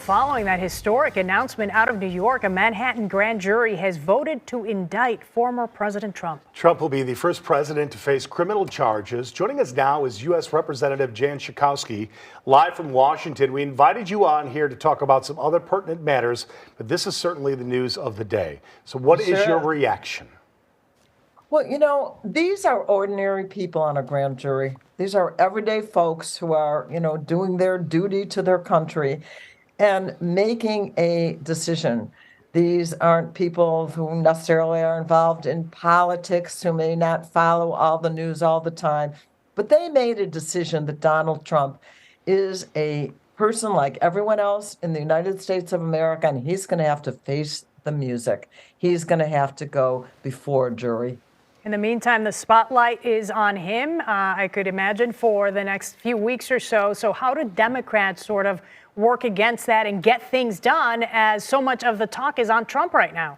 Following that historic announcement out of New York, a Manhattan grand jury has voted to indict former President Trump. Trump will be the first president to face criminal charges. Joining us now is U.S. Representative Jan Schakowsky, live from Washington. We invited you on here to talk about some other pertinent matters, but this is certainly the news of the day. So what is your reaction? Well, these are ordinary people on a grand jury. These are everyday folks who are, doing their duty to their country and making a decision. These aren't people who necessarily are involved in politics, who may not follow all the news all the time, but they made a decision that Donald Trump is a person like everyone else in the United States of America, and he's going to have to face the music. He's going to have to go before a jury. In the meantime, the spotlight is on him, I could imagine, for the next few weeks or so. So how do Democrats sort of work against that and get things done, as so much of the talk is on Trump right now?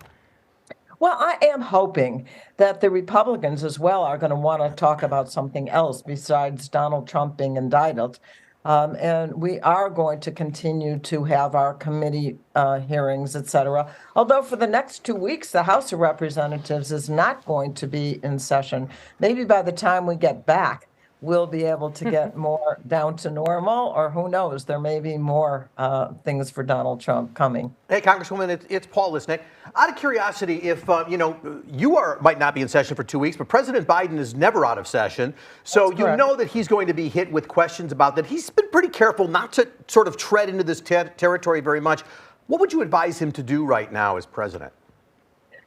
Well, I am hoping that the Republicans as well are going to want to talk about something else besides Donald Trump being indicted. And we are going to continue to have our committee hearings, et cetera. Although for the next 2 weeks, the House of Representatives is not going to be in session. Maybe by the time we get back, we'll be able to get more down to normal, or who knows, there may be more things for Donald Trump coming. Hey, Congresswoman, it's Paul Lisnek. Out of curiosity, if, might not be in session for 2 weeks, but President Biden is never out of session. So you know that he's going to be hit with questions about that. He's been pretty careful not to sort of tread into this territory very much. What would you advise him to do right now as president?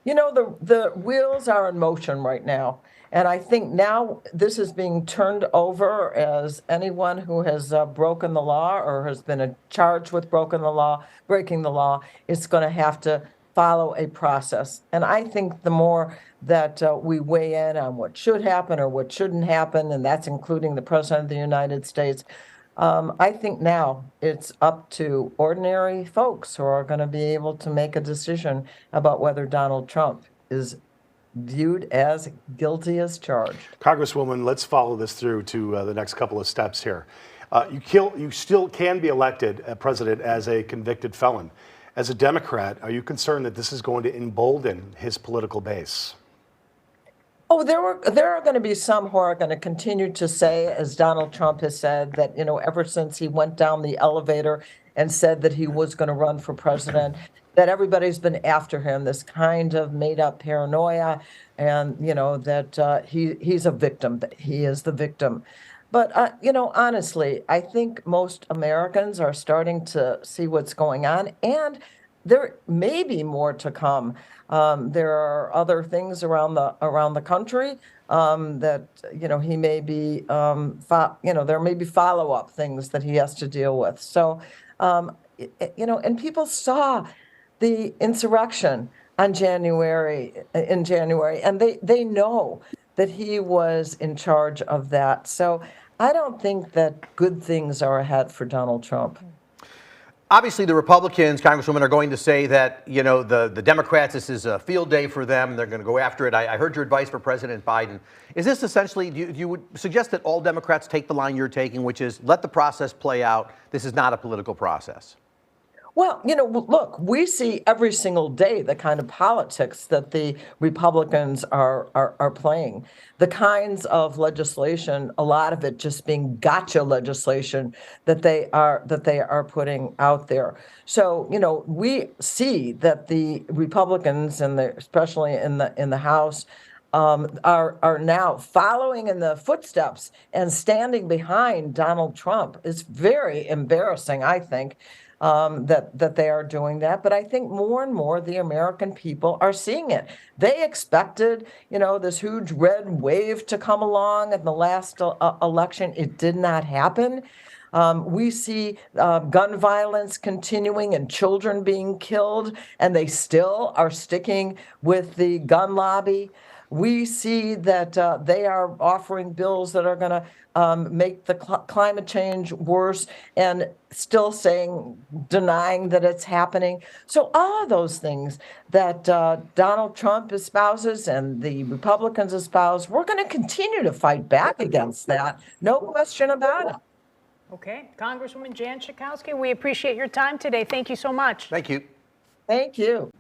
The wheels are in motion right now. And I think now this is being turned over as anyone who has broken the law or has been charged with breaking the law is going to have to follow a process. And I think the more that we weigh in on what should happen or what shouldn't happen, and that's including the President of the United States, I think now it's up to ordinary folks who are going to be able to make a decision about whether Donald Trump is viewed as guilty as charged. Congresswoman, let's follow this through to the next couple of steps here. You still can be elected president as a convicted felon. As a Democrat, are you concerned that this is going to embolden his political base? Oh, there are going to be some who are going to continue to say, as Donald Trump has said, that, ever since he went down the elevator and said that he was going to run for president, that everybody's been after him, this kind of made-up paranoia, and, that he's a victim, that he is the victim. But, honestly, I think most Americans are starting to see what's going on, and there may be more to come. There are other things around the country that he may be there may be follow-up things that he has to deal with. So and people saw the insurrection in January, and they know that he was in charge of that. So I don't think that good things are ahead for Donald Trump. Obviously, the Republicans, Congresswoman, are going to say that, the Democrats, this is a field day for them. They're going to go after it. I heard your advice for President Biden. Is this essentially, you would suggest that all Democrats take the line you're taking, which is let the process play out? This is not a political process. Well, look, we see every single day the kind of politics that the Republicans are playing, the kinds of legislation, a lot of it just being gotcha legislation that they are putting out there. So, we see that the Republicans, and especially in the House, are now following in the footsteps and standing behind Donald Trump. It's very embarrassing, I think. That they are doing that. But I think more and more the American people are seeing it. They expected, this huge red wave to come along in the last election. It did not happen. We see gun violence continuing and children being killed, and they still are sticking with the gun lobby. We see that they are offering bills that are going to make the climate change worse, and still denying that it's happening. So all of those things that Donald Trump espouses and the Republicans espouse, we're going to continue to fight back against that. No question about it. Okay, Congresswoman Jan Schakowsky, we appreciate your time today. Thank you so much. Thank you. Thank you.